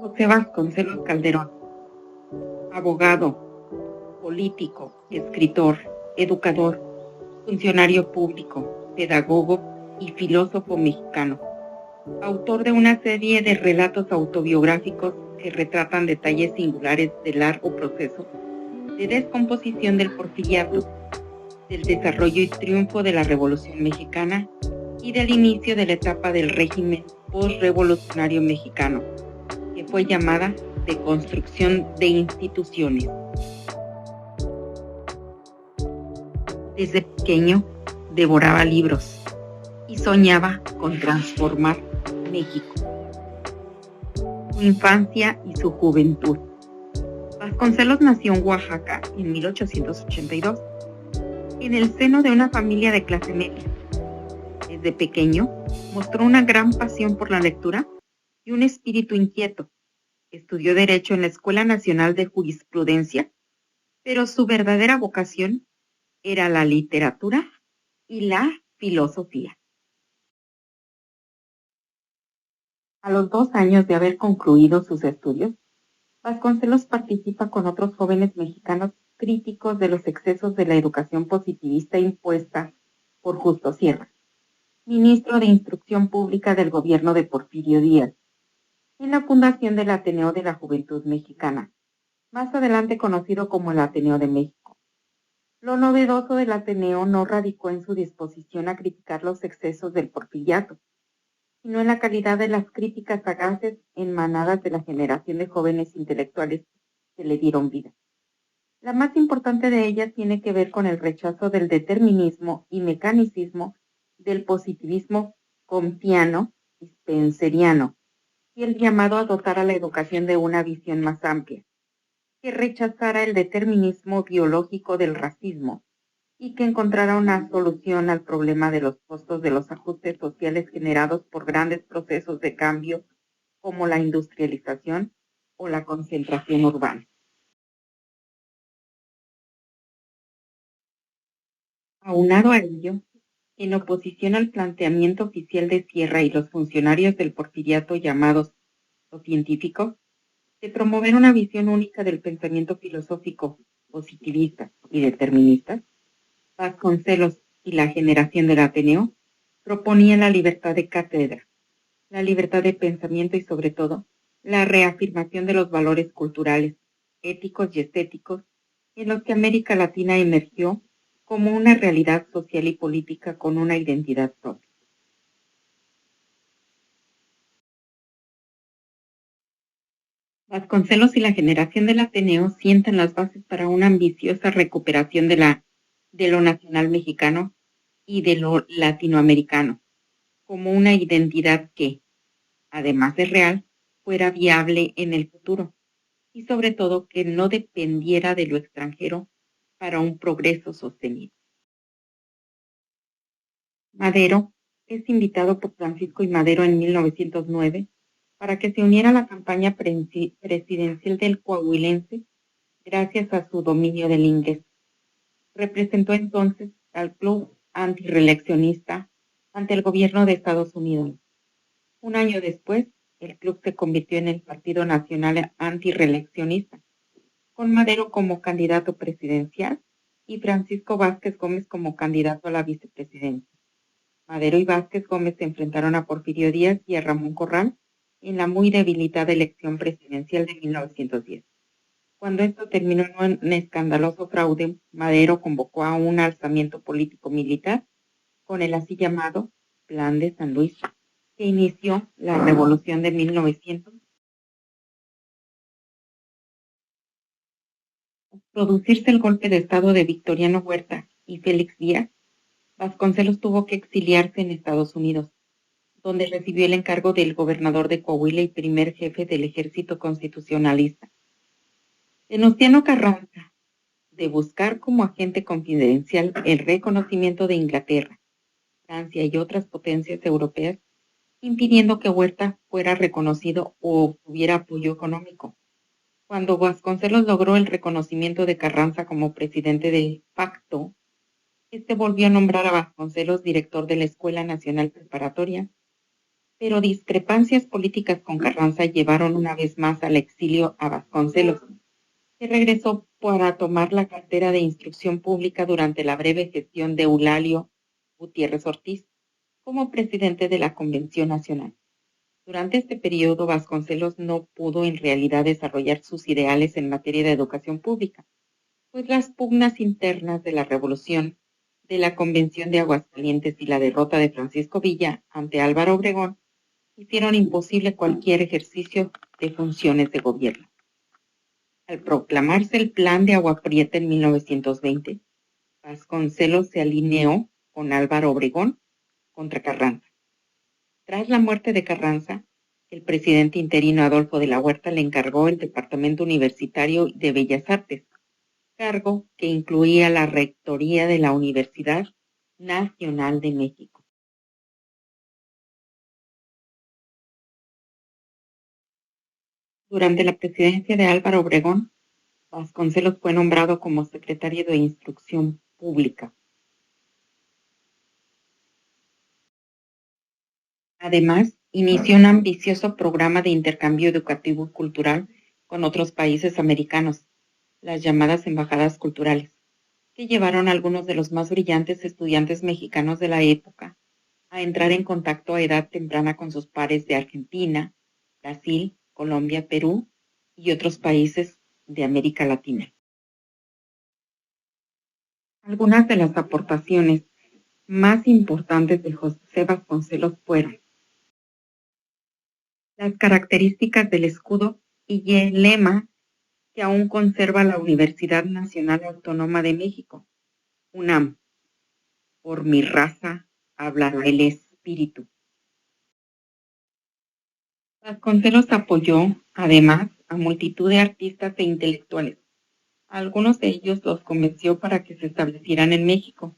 José Vasconcelos Calderón, abogado, político, escritor, educador, funcionario público, pedagogo y filósofo mexicano, autor de una serie de relatos autobiográficos que retratan detalles singulares del largo proceso de descomposición del porfiriato, del desarrollo y triunfo de la Revolución Mexicana y del inicio de la etapa del régimen postrevolucionario mexicano, que fue llamada de construcción de instituciones. Desde pequeño devoraba libros y soñaba con transformar México. Su infancia y su juventud. Vasconcelos nació en Oaxaca en 1882, en el seno de una familia de clase media. Desde pequeño mostró una gran pasión por la lectura y un espíritu inquieto. Estudió Derecho en la Escuela Nacional de Jurisprudencia, pero su verdadera vocación era la literatura y la filosofía. A los 2 años de haber concluido sus estudios, Vasconcelos participa con otros jóvenes mexicanos críticos de los excesos de la educación positivista impuesta por Justo Sierra, ministro de Instrucción Pública del gobierno de Porfirio Díaz, en la fundación del Ateneo de la Juventud Mexicana, más adelante conocido como el Ateneo de México. Lo novedoso del Ateneo no radicó en su disposición a criticar los excesos del porfiriato, sino en la calidad de las críticas sagaces emanadas de la generación de jóvenes intelectuales que le dieron vida. La más importante de ellas tiene que ver con el rechazo del determinismo y mecanicismo del positivismo comteano y spenceriano, y el llamado a dotar a la educación de una visión más amplia, que rechazara el determinismo biológico del racismo y que encontrara una solución al problema de los costos de los ajustes sociales generados por grandes procesos de cambio como la industrialización o la concentración urbana. Aunado a ello, en oposición al planteamiento oficial de Sierra y los funcionarios del porfiriato llamados los científicos, de promover una visión única del pensamiento filosófico positivista y determinista, Vasconcelos y la generación del Ateneo proponían la libertad de cátedra, la libertad de pensamiento y, sobre todo, la reafirmación de los valores culturales, éticos y estéticos en los que América Latina emergió como una realidad social y política con una identidad propia. Vasconcelos y la generación del Ateneo sientan las bases para una ambiciosa recuperación de lo nacional mexicano y de lo latinoamericano, como una identidad que, además de real, fuera viable en el futuro y sobre todo que no dependiera de lo extranjero para un progreso sostenido. Madero es invitado por Francisco I. Madero en 1909 para que se uniera a la campaña presidencial del coahuilense gracias a su dominio del inglés. Representó entonces al club antirreeleccionista ante el gobierno de Estados Unidos. Un año después, el club se convirtió en el Partido Nacional Antirreeleccionista, con Madero como candidato presidencial y Francisco Vázquez Gómez como candidato a la vicepresidencia. Madero y Vázquez Gómez se enfrentaron a Porfirio Díaz y a Ramón Corral en la muy debilitada elección presidencial de 1910. Cuando esto terminó en un escandaloso fraude, Madero convocó a un alzamiento político-militar con el así llamado Plan de San Luis, que inició la Revolución de 1900. Al producirse el golpe de Estado de Victoriano Huerta y Félix Díaz, Vasconcelos tuvo que exiliarse en Estados Unidos, donde recibió el encargo del gobernador de Coahuila y primer jefe del ejército constitucionalista, Venustiano Carranza, de buscar como agente confidencial el reconocimiento de Inglaterra, Francia y otras potencias europeas, impidiendo que Huerta fuera reconocido o obtuviera apoyo económico. Cuando Vasconcelos logró el reconocimiento de Carranza como presidente de facto, este volvió a nombrar a Vasconcelos director de la Escuela Nacional Preparatoria pero discrepancias políticas con Carranza llevaron una vez más al exilio a Vasconcelos, que regresó para tomar la cartera de Instrucción Pública durante la breve gestión de Eulalio Gutiérrez Ortiz como presidente de la Convención Nacional. Durante este periodo, Vasconcelos no pudo en realidad desarrollar sus ideales en materia de educación pública, pues las pugnas internas de la Revolución, de la Convención de Aguascalientes y la derrota de Francisco Villa ante Álvaro Obregón hicieron imposible cualquier ejercicio de funciones de gobierno. Al proclamarse el Plan de Agua Prieta en 1920, Vasconcelos se alineó con Álvaro Obregón contra Carranza. Tras la muerte de Carranza, el presidente interino Adolfo de la Huerta le encargó el Departamento Universitario de Bellas Artes, cargo que incluía la rectoría de la Universidad Nacional de México. Durante la presidencia de Álvaro Obregón, Vasconcelos fue nombrado como secretario de Instrucción Pública. Además, inició un ambicioso programa de intercambio educativo y cultural con otros países americanos, las llamadas embajadas culturales, que llevaron a algunos de los más brillantes estudiantes mexicanos de la época a entrar en contacto a edad temprana con sus pares de Argentina, Brasil, Colombia, Perú y otros países de América Latina. Algunas de las aportaciones más importantes de José Vasconcelos fueron las características del escudo y el lema que aún conserva la Universidad Nacional Autónoma de México, UNAM: por mi raza hablará el espíritu. Vasconcelos apoyó, además, a multitud de artistas e intelectuales. Algunos de ellos los convenció para que se establecieran en México,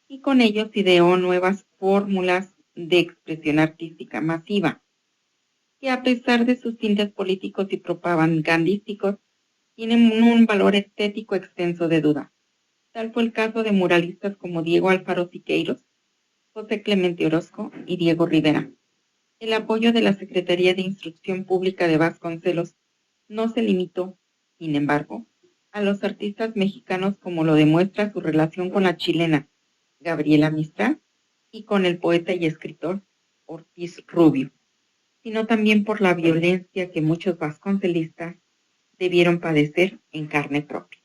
y con ellos ideó nuevas fórmulas de expresión artística masiva, que a pesar de sus tintes políticos y propagandísticos, tienen un valor estético extenso de duda. Tal fue el caso de muralistas como Diego Alfaro Siqueiros, José Clemente Orozco y Diego Rivera. El apoyo de la Secretaría de Instrucción Pública de Vasconcelos no se limitó, sin embargo, a los artistas mexicanos, como lo demuestra su relación con la chilena Gabriela Mistral y con el poeta y escritor Ortiz Rubio, sino también por la violencia que muchos vasconcelistas debieron padecer en carne propia.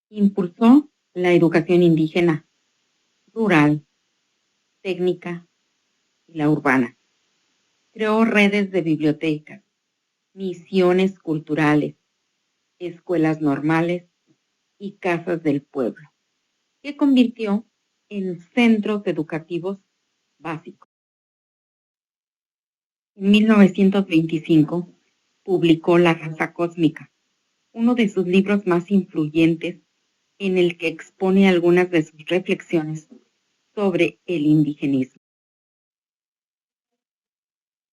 Impulsó la educación indígena, rural, técnica y la urbana. Creó redes de bibliotecas, misiones culturales, escuelas normales y casas del pueblo, que convirtió en centros educativos básicos. En 1925 publicó La raza cósmica, uno de sus libros más influyentes, en el que expone algunas de sus reflexiones sobre el indigenismo.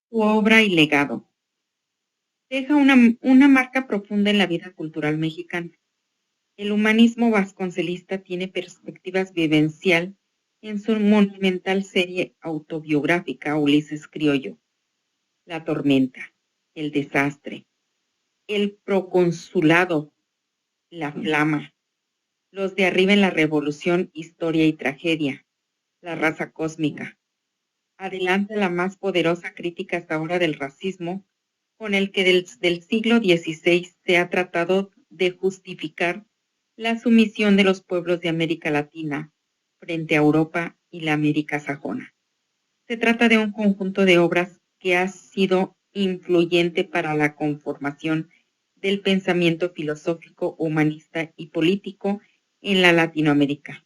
Su obra y legado deja una marca profunda en la vida cultural mexicana. El humanismo vasconcelista tiene perspectivas vivencial en su monumental serie autobiográfica Ulises Criollo, La tormenta, El desastre, El proconsulado, La flama, Los de arriba en la revolución, Historia y tragedia, La raza cósmica. Adelanta la más poderosa crítica hasta ahora del racismo, con el que desde el siglo XVI se ha tratado de justificar la sumisión de los pueblos de América Latina frente a Europa y la América sajona. Se trata de un conjunto de obras que ha sido influyente para la conformación del pensamiento filosófico, humanista y político en la Latinoamérica,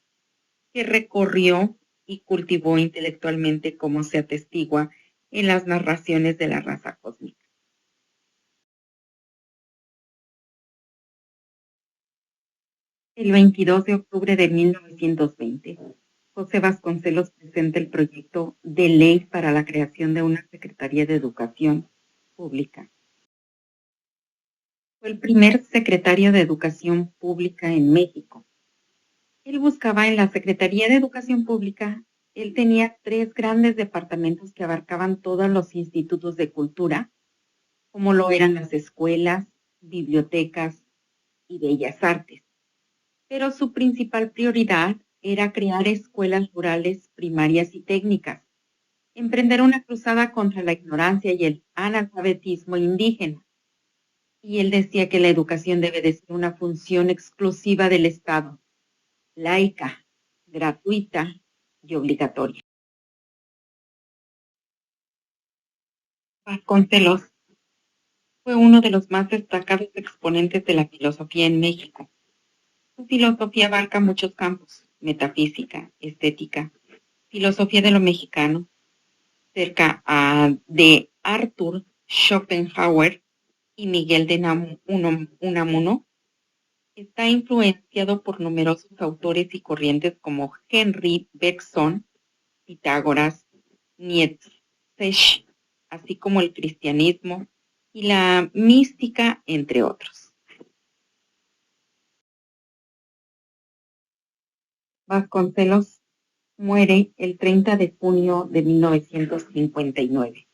que recorrió y cultivó intelectualmente, como se atestigua en las narraciones de la raza cósmica. El 22 de octubre de 1920, José Vasconcelos presenta el proyecto de ley para la creación de una Secretaría de Educación Pública. Fue el primer secretario de Educación Pública en México. Él buscaba en la Secretaría de Educación Pública, él tenía 3 grandes departamentos que abarcaban todos los institutos de cultura, como lo eran las escuelas, bibliotecas y bellas artes. Pero su principal prioridad era crear escuelas rurales, primarias y técnicas, emprender una cruzada contra la ignorancia y el analfabetismo indígena. Y él decía que la educación debe de ser una función exclusiva del Estado, laica, gratuita y obligatoria. Vasconcelos fue uno de los más destacados exponentes de la filosofía en México. Su filosofía abarca muchos campos: metafísica, estética, filosofía de lo mexicano, de Arthur Schopenhauer y Miguel de Unamuno. Está influenciado por numerosos autores y corrientes como Henry Bergson, Pitágoras, Nietzsche, así como el cristianismo y la mística, entre otros. Vasconcelos muere el 30 de junio de 1959.